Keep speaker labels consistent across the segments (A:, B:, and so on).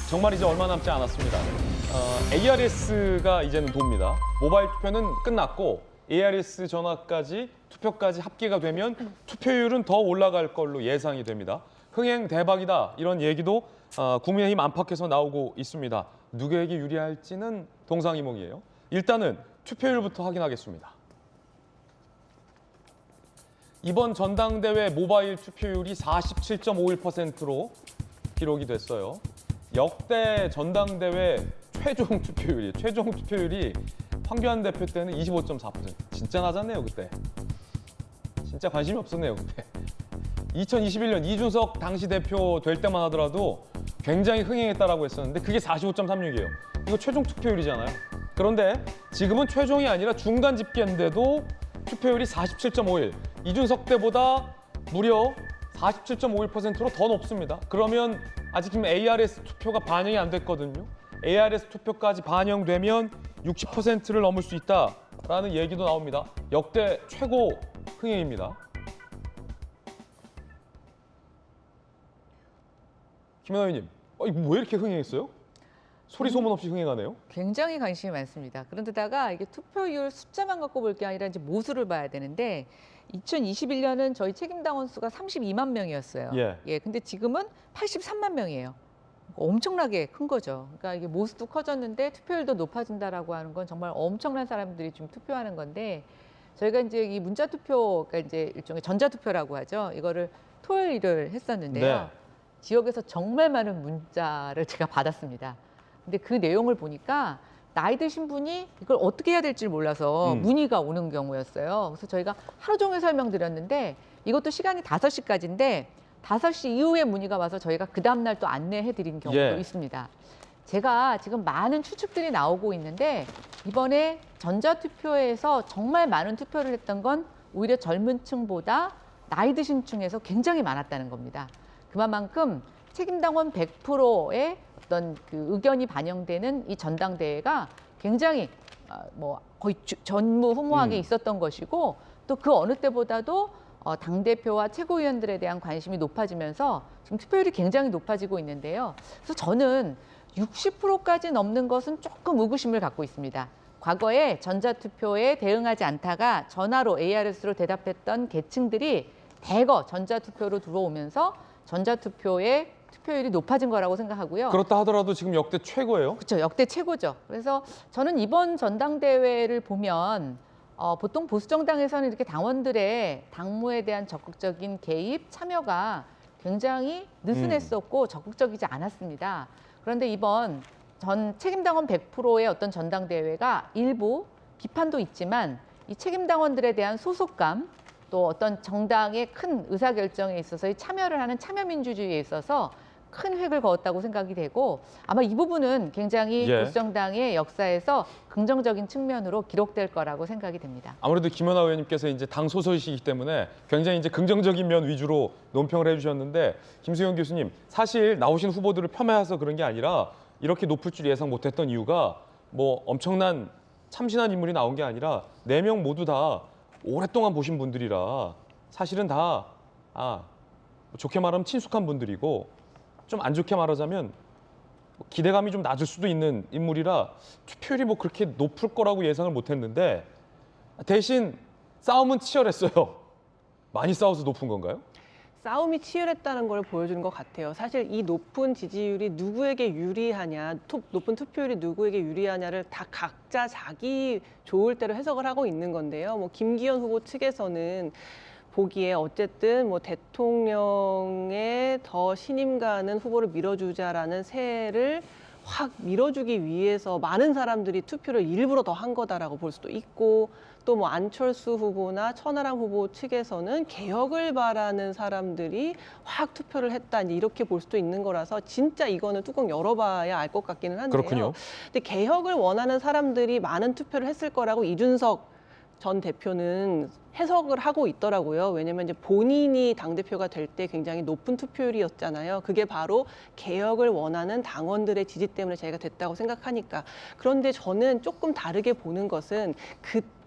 A: 정말 이제 얼마 남지 않았습니다. ARS가 이제는 돕니다. 모바일 투표는 끝났고 ARS 전화까지 투표까지 합계가 되면 투표율은 더 올라갈 걸로 예상이 됩니다. 흥행 대박이다 이런 얘기도 국민의힘 안팎에서 나오고 있습니다. 누구에게 유리할지는 동상이몽이에요. 일단은 투표율부터 확인하겠습니다. 이번 전당대회 모바일 투표율이 47.51%로 기록이 됐어요. 역대 전당대회 최종 투표율이 황교안 대표 때는 25.4%. 진짜 낮았네요, 그때. 진짜 관심이 없었네요, 그때. 2021년 이준석 당시 대표 될 때만 하더라도 굉장히 흥행했다라고 했었는데 그게 45.36이에요. 이거 최종 투표율이잖아요. 그런데 지금은 최종이 아니라 중간 집계인데도 투표율이 47.51. 이준석 때보다 무려 47.51%로 더 높습니다. 그러면 아직 지금 ARS 투표가 반영이 안 됐거든요. ARS 투표까지 반영되면 60%를 넘을 수 있다라는 얘기도 나옵니다. 역대 최고 흥행입니다. 김연아 의원님, 이거 왜 이렇게 흥행했어요? 소리 소문 없이 흥행하네요.
B: 굉장히 관심이 많습니다. 그런데다가 이게 투표율 숫자만 갖고 볼 게 아니라 이제 모수를 봐야 되는데 2021년은 저희 책임당원 수가 32만 명이었어요.
A: 예.
B: 근데 지금은 83만 명이에요. 엄청나게 큰 거죠. 그러니까 이게 모수도 커졌는데 투표율도 높아진다라고 하는 건 정말 엄청난 사람들이 좀 투표하는 건데 저희가 이제 이 문자 투표가 이제 일종의 전자 투표라고 하죠. 이거를 토요일을 했었는데요.
A: 네.
B: 지역에서 정말 많은 문자를 제가 받았습니다. 근데 그 내용을 보니까 나이 드신 분이 이걸 어떻게 해야 될지 몰라서 문의가 오는 경우였어요. 그래서 저희가 하루 종일 설명드렸는데 이것도 시간이 5시까지인데 5시 이후에 문의가 와서 저희가 그 다음날 또 안내해드린 경우도 있습니다. 제가 지금 많은 추측들이 나오고 있는데 이번에 전자투표에서 정말 많은 투표를 했던 건 오히려 젊은 층보다 나이 드신 층에서 굉장히 많았다는 겁니다. 그만큼 책임당원 100%의 어떤 그 의견이 반영되는 이 전당대회가 굉장히 거의 전무후무하게 있었던 것이고 또 그 어느 때보다도 당대표와 최고위원들에 대한 관심이 높아지면서 지금 투표율이 굉장히 높아지고 있는데요. 그래서 저는 60%까지 넘는 것은 조금 의구심을 갖고 있습니다. 과거에 전자투표에 대응하지 않다가 전화로 ARS로 대답했던 계층들이 대거 전자투표로 들어오면서 전자투표의 투표율이 높아진 거라고 생각하고요.
A: 그렇다 하더라도 지금 역대 최고예요.
B: 그렇죠. 역대 최고죠. 그래서 저는 이번 전당대회를 보면 보통 보수정당에서는 이렇게 당원들의 당무에 대한 적극적인 개입, 참여가 굉장히 느슨했었고 적극적이지 않았습니다. 그런데 이번 전 책임당원 100%의 어떤 전당대회가 일부 비판도 있지만 이 책임당원들에 대한 소속감 또 어떤 정당의 큰 의사결정에 있어서의 참여를 하는 참여민주주의에 있어서 큰 획을 그었다고 생각이 되고 아마 이 부분은 굉장히 보수정당의 역사에서 긍정적인 측면으로 기록될 거라고 생각이 됩니다.
A: 아무래도 김연아 의원님께서 이제 당 소속이시기 때문에 굉장히 이제 긍정적인 면 위주로 논평을 해주셨는데 김수영 교수님 사실 나오신 후보들을 폄하해서 그런 게 아니라 이렇게 높을 줄 예상 못했던 이유가 뭐 엄청난 참신한 인물이 나온 게 아니라 4명 모두 다 오랫동안 보신 분들이라 사실은 다 좋게 말하면 친숙한 분들이고 좀 안 좋게 말하자면 기대감이 좀 낮을 수도 있는 인물이라 투표율이 뭐 그렇게 높을 거라고 예상을 못했는데 대신 싸움은 치열했어요. 많이 싸워서 높은 건가요?
C: 싸움이 치열했다는 걸 보여주는 것 같아요. 사실 이 높은 지지율이 누구에게 유리하냐, 높은 투표율이 누구에게 유리하냐를 다 각자 자기 좋을 대로 해석을 하고 있는 건데요. 뭐 김기현 후보 측에서는 보기에 어쨌든 뭐 대통령에 더 신임 가는 후보를 밀어주자라는 세를 확 밀어주기 위해서 많은 사람들이 투표를 일부러 더 한 거다라고 볼 수도 있고 또 뭐 안철수 후보나 천하람 후보 측에서는 개혁을 바라는 사람들이 확 투표를 했다 이렇게 볼 수도 있는 거라서 진짜 이거는 뚜껑 열어봐야 알 것 같기는 한데요.
A: 그렇군요.
C: 근데 개혁을 원하는 사람들이 많은 투표를 했을 거라고 이준석 전 대표는 해석을 하고 있더라고요. 왜냐면 이제 본인이 당대표가 될 때 굉장히 높은 투표율이었잖아요. 그게 바로 개혁을 원하는 당원들의 지지 때문에 자기가 됐다고 생각하니까. 그런데 저는 조금 다르게 보는 것은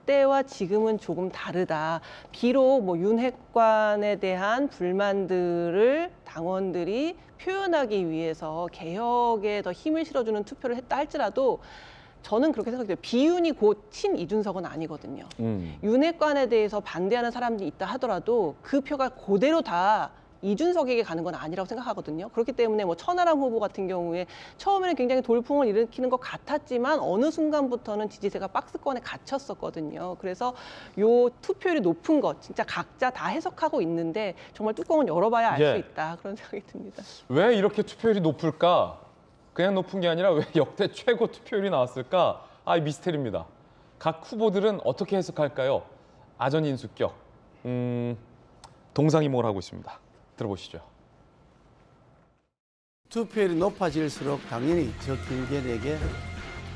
C: 역대와 지금은 조금 다르다. 비록 뭐 윤핵관에 대한 불만들을 당원들이 표현하기 위해서 개혁에 더 힘을 실어주는 투표를 했다 할지라도 저는 그렇게 생각해요. 비윤이 곧 친 이준석은 아니거든요. 윤핵관에 대해서 반대하는 사람들이 있다 하더라도 그 표가 그대로 다 이준석에게 가는 건 아니라고 생각하거든요. 그렇기 때문에 뭐 천하람 후보 같은 경우에 처음에는 굉장히 돌풍을 일으키는 것 같았지만 어느 순간부터는 지지세가 박스권에 갇혔었거든요. 그래서 요 투표율이 높은 것 진짜 각자 다 해석하고 있는데 정말 뚜껑은 열어봐야 알 수 있다. 그런 생각이 듭니다.
A: 왜 이렇게 투표율이 높을까? 그냥 높은 게 아니라 왜 역대 최고 투표율이 나왔을까? 이 미스테리입니다. 각 후보들은 어떻게 해석할까요? 아전인수격, 동상이몽을 하고 있습니다. 들어보시죠.
D: 투표율이 높아질수록 당연히 저 김기현에게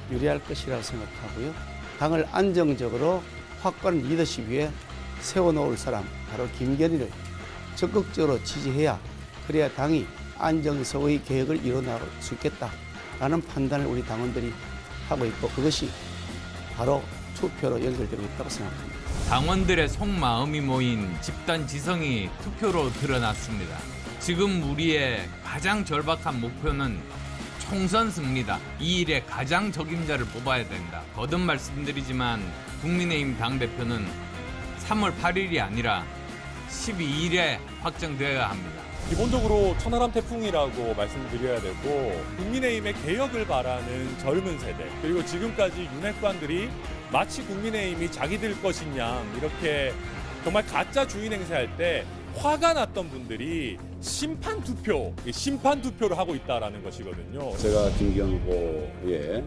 D: 유리할 것이라고 생각하고요. 당을 안정적으로 확고한 리더십 위에 세워놓을 사람, 바로 김기현을 적극적으로 지지해야 그래야 당이 안정성의 개혁을 이뤄나갈 수 있겠다라는 판단을 우리 당원들이 하고 있고 그것이 바로 투표로 연결되고 있다고 생각합니다.
E: 당원들의 속마음이 모인 집단 지성이 투표로 드러났습니다. 지금 우리의 가장 절박한 목표는 총선 승리다. 이 일에 가장 적임자를 뽑아야 된다. 거듭 말씀드리지만 국민의힘 당대표는 3월 8일이 아니라 12일에 확정되어야 합니다.
F: 기본적으로 천하람 태풍이라고 말씀드려야 되고 국민의힘의 개혁을 바라는 젊은 세대 그리고 지금까지 윤핵관들이 마치 국민의힘이 자기들 것인 양 이렇게 정말 가짜 주인 행세할 때 화가 났던 분들이 심판 투표를 하고 있다라는 것이거든요.
G: 제가 김기현 후보의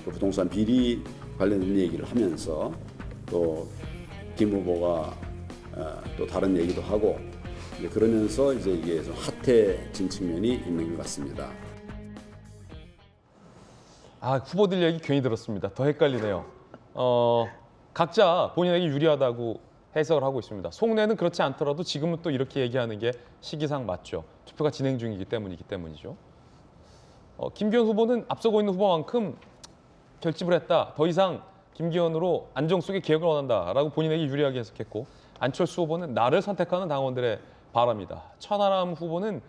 G: 부동산 비리 관련된 얘기를 하면서 또 김 후보가 또 다른 얘기도 하고 그러면서 이제 이게 좀 핫해진 측면이 있는 것 같습니다.
A: 후보들 얘기 괜히 들었습니다. 더 헷갈리네요. 각자 본인에게 유리하다고 해석을 하고 있습니다. 속내는 그렇지 않더라도 지금은 또 이렇게 얘기하는 게 시기상 맞죠. 투표가 진행 중이기 때문이죠. 김기현 후보는 앞서고 있는 후보만큼 결집을 했다. 더 이상 김기현으로 안정 속의 개혁을 원한다라고 본인에게 유리하게 해석했고 안철수 후보는 나를 선택하는 당원들의 바람이다. 천하람 후보는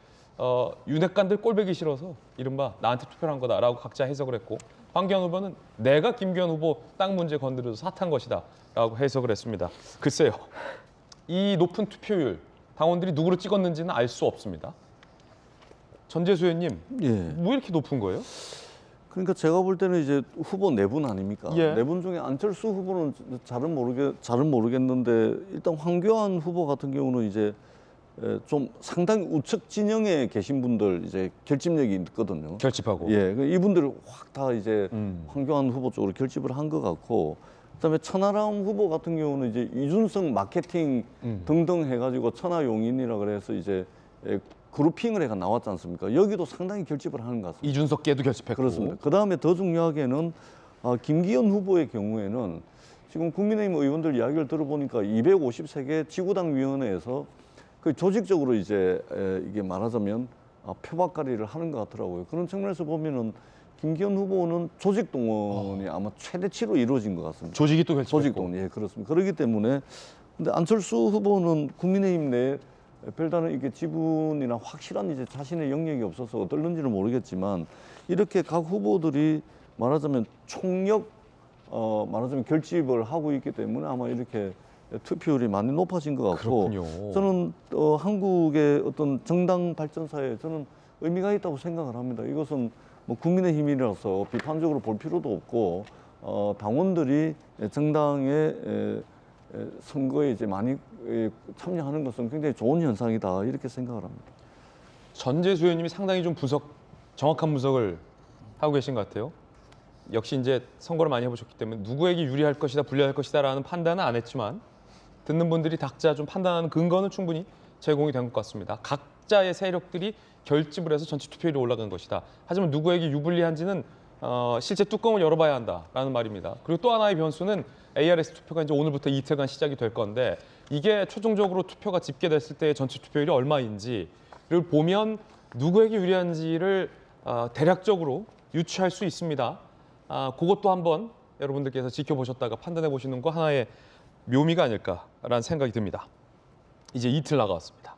A: 윤핵관들 꼴보기 싫어서 이른바 나한테 투표를 한 거다라고 각자 해석을 했고 황교안 후보는 내가 김기현 후보 땅 문제 건드려서 사탄 것이다 라고 해석을 했습니다. 글쎄요. 이 높은 투표율 당원들이 누구를 찍었는지는 알 수 없습니다. 전재수 의원님, 왜 이렇게 높은 거예요?
H: 그러니까 제가 볼 때는 이제 후보 네 분 아닙니까?
A: 예.
H: 네 분 중에 안철수 후보는 잘은 모르겠는데 일단 황교안 후보 같은 경우는 이제 좀 상당히 우측 진영에 계신 분들 이제 결집력이 있거든요.
A: 결집하고.
H: 예, 이분들을 확 다 이제 황교안 후보 쪽으로 결집을 한 것 같고, 그다음에 천하람 후보 같은 경우는 이제 이준석 마케팅 등등 해가지고 천하용인이라 그래서 이제 그룹핑을 해가 나왔지 않습니까? 여기도 상당히 결집을 하는 것 같습니다.
A: 이준석계도 결집했고.
H: 그렇습니다. 그다음에 더 중요하게는 김기현 후보의 경우에는 지금 국민의힘 의원들 이야기를 들어보니까 253개 지구당 위원회에서 그 조직적으로 이제 이게 말하자면 표박가리를 하는 것 같더라고요. 그런 측면에서 보면은 김기현 후보는 조직 동원이 아마 최대치로 이루어진 것 같습니다.
A: 조직이 또 결집했고.
H: 조직 동원, 예, 그렇습니다. 그렇기 때문에 근데 안철수 후보는 국민의힘 내 별다른 이게 지분이나 확실한 이제 자신의 영역이 없어서 어떨는지는 모르겠지만 이렇게 각 후보들이 말하자면 총력 말하자면 결집을 하고 있기 때문에 아마 이렇게 투표율이 많이 높아진 것 같고
A: 그렇군요.
H: 저는 한국의 어떤 정당 발전사에 저는 의미가 있다고 생각을 합니다. 이것은 뭐 국민의힘이라서 비판적으로 볼 필요도 없고 당원들이 정당의 선거에 이제 많이 참여하는 것은 굉장히 좋은 현상이다 이렇게 생각을 합니다.
A: 전재수 의원님이 상당히 좀 정확한 분석을 하고 계신 것 같아요. 역시 이제 선거를 많이 해보셨기 때문에 누구에게 유리할 것이다, 불리할 것이다라는 판단은 안 했지만 듣는 분들이 각자 좀 판단하는 근거는 충분히 제공이 된 것 같습니다. 각자의 세력들이 결집을 해서 전체 투표율이 올라간 것이다. 하지만 누구에게 유불리한지는 실제 뚜껑을 열어봐야 한다라는 말입니다. 그리고 또 하나의 변수는 ARS 투표가 이제 오늘부터 이틀간 시작이 될 건데 이게 최종적으로 투표가 집계됐을 때의 전체 투표율이 얼마인지를 보면 누구에게 유리한지를 대략적으로 유추할 수 있습니다. 그것도 한번 여러분들께서 지켜보셨다가 판단해 보시는 거 하나의 묘미가 아닐까라는 생각이 듭니다. 이제 이틀 나가왔습니다.